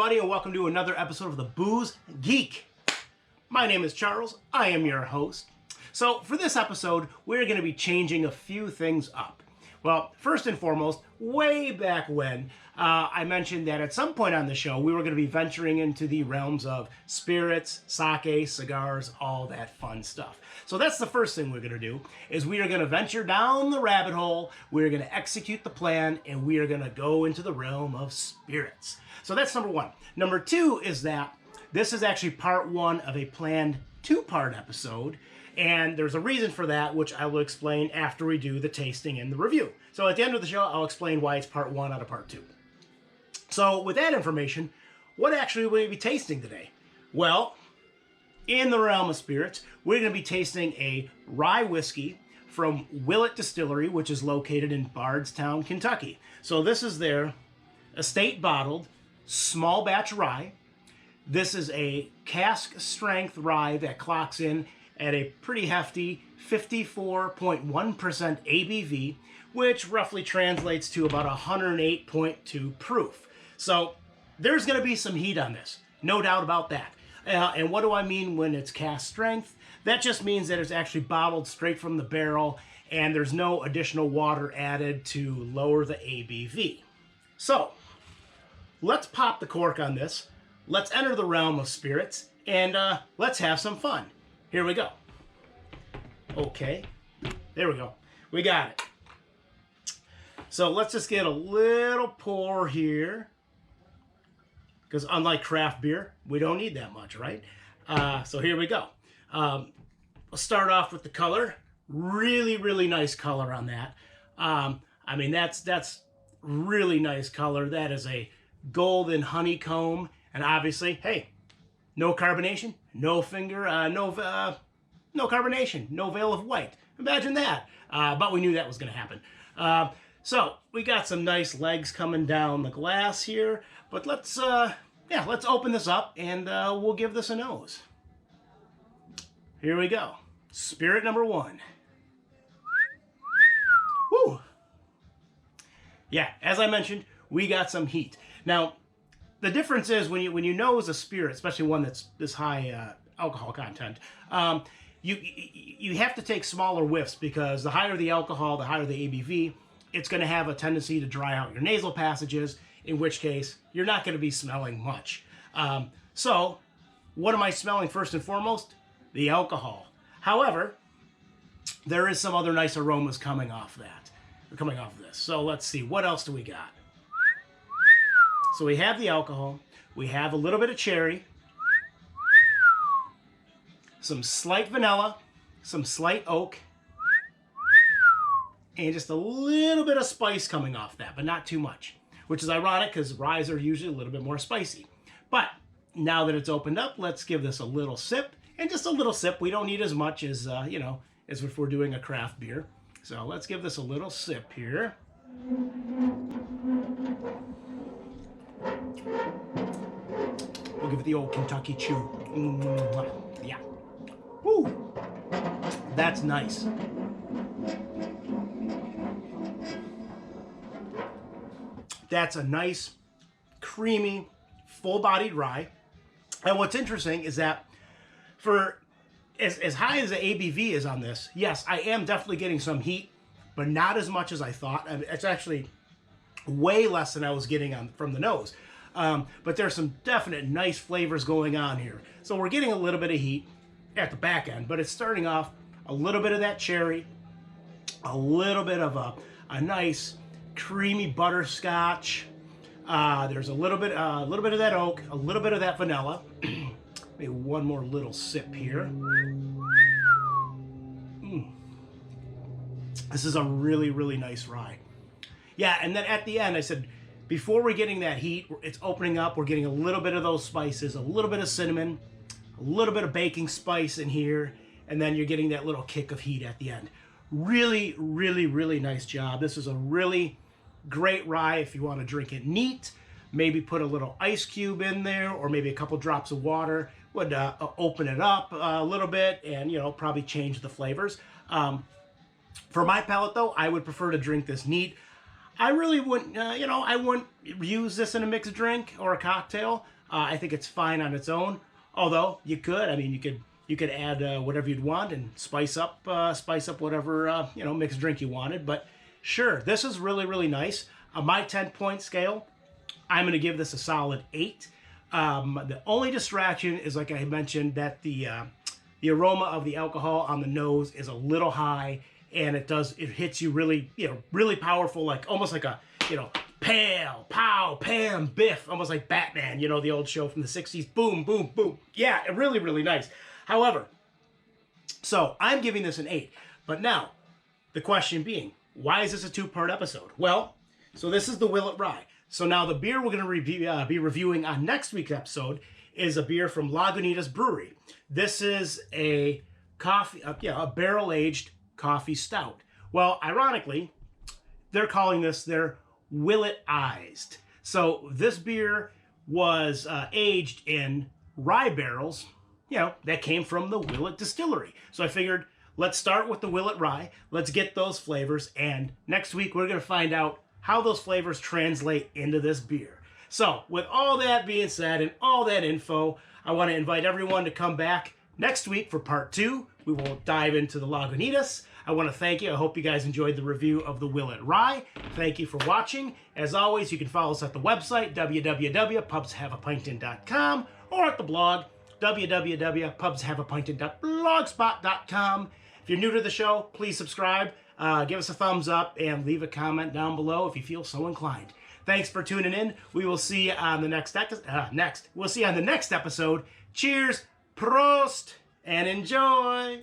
everybody, and welcome to another episode of the Booze Geek. My name is Charles. I am your host. So for this episode, we're going to be changing a few things up. Well, first and foremost, way back when, I mentioned that at some point on the show, we were going to be venturing into the realms of spirits, sake, cigars, all that fun stuff. So that's the first thing we're going to do, is we are going to venture down the rabbit hole, we're going to execute the plan, and we are going to go into the realm of spirits. So that's number one. Number two is that this is actually part one of a planned two-part episode, and there's a reason for that, which I will explain after we do the tasting and the review. So at the end of the show, I'll explain why it's part one out of part two. So with that information, what actually will we be tasting today? Well, in the realm of spirits, we're going to be tasting a rye whiskey from Willett Distillery, which is located in Bardstown, Kentucky. So this is their estate bottled small batch rye. This is a cask strength rye that clocks in at a pretty hefty 54.1% ABV, which roughly translates to about 108.2 proof. So there's going to be some heat on this, no doubt about that. And what do I mean when it's cask strength? That just means that it's actually bottled straight from the barrel and there's no additional water added to lower the ABV. So let's pop the cork on this. Let's enter the realm of spirits and let's have some fun. Here we go. Okay, there we go. We got it. So let's just get a little pour here. Because unlike craft beer, we don't need that much, right? So here we go. I'll start off with the color. Really, really nice color on that. I mean, that's really nice color. That is a golden honeycomb. And obviously, hey, no carbonation, no carbonation, no veil of white. Imagine that. But we knew that was going to happen. So we got some nice legs coming down the glass here. But let's open this up and we'll give this a nose. Here we go. Spirit number one. Woo! Yeah, as I mentioned, we got some heat. Now, the difference is when you nose a spirit, especially one that's this high alcohol content, you have to take smaller whiffs because the higher the alcohol, the higher the ABV, it's going to have a tendency to dry out your nasal passages, in which case you're not going to be smelling much. So what am I smelling first and foremost? The alcohol. However, there is some other nice aromas coming off of this. So let's see, what else do we got? So we have the alcohol, we have a little bit of cherry, some slight vanilla, some slight oak, and just a little bit of spice coming off that, but not too much. Which is ironic because ryes are usually a little bit more spicy. But now that it's opened up, let's give this a little sip. And just a little sip. We don't need as much as, as if we're doing a craft beer. So let's give this a little sip here. We'll give it the old Kentucky chew. Yeah. Woo! That's nice. That's a nice, creamy, full-bodied rye. And what's interesting is that for as high as the ABV is on this, yes, I am definitely getting some heat, but not as much as I thought. I mean, it's actually way less than I was getting from the nose. But there's some definite nice flavors going on here. So we're getting a little bit of heat at the back end, but it's starting off a little bit of that cherry, a little bit of a nice creamy butterscotch. There's a little bit of that oak, a little bit of that vanilla. Maybe one more little sip here. This is a really, really nice rye. Yeah, and then at the end, I said, before we're getting that heat, it's opening up. We're getting a little bit of those spices, a little bit of cinnamon, a little bit of baking spice in here, and then you're getting that little kick of heat at the end. Really, really, really nice job. This is a really great rye if you want to drink it neat. Maybe put a little ice cube in there or maybe a couple drops of water would open it up a little bit and, probably change the flavors. For my palate, though, I would prefer to drink this neat. I really wouldn't, I wouldn't use this in a mixed drink or a cocktail. I think it's fine on its own. Although you could, I mean, you could add whatever you'd want and spice up whatever mixed drink you wanted. But sure, this is really, really nice. On my 10-point scale, I'm going to give this a solid 8. The only distraction is, like I mentioned, that the aroma of the alcohol on the nose is a little high, and it hits you really, really powerful, like almost like a, pal, pow, pam, biff, almost like Batman, the old show from the 60s, boom, boom, boom. Yeah, really, really nice. However, so I'm giving this an 8. But now, the question being, why is this a 2-part episode? Well, so this is the Willett Rye. So now the beer we're going to be reviewing on next week's episode is a beer from Lagunitas Brewery. This is a barrel-aged coffee stout. Well, ironically, they're calling this their Willett-ized. So this beer was aged in rye barrels, that came from the Willett Distillery. So I figured, let's start with the Willett Rye. Let's get those flavors. And next week, we're going to find out how those flavors translate into this beer. So with all that being said and all that info, I want to invite everyone to come back next week for part 2. We will dive into the Lagunitas. I want to thank you. I hope you guys enjoyed the review of the Willett Rye. Thank you for watching. As always, you can follow us at the website, www.pubshaveapinted.com, or at the blog, www.pubshaveapinted.blogspot.com. If you're new to the show, please subscribe, give us a thumbs up, and leave a comment down below if you feel so inclined. Thanks for tuning in. We will see you on the next episode. Cheers, Prost, and enjoy.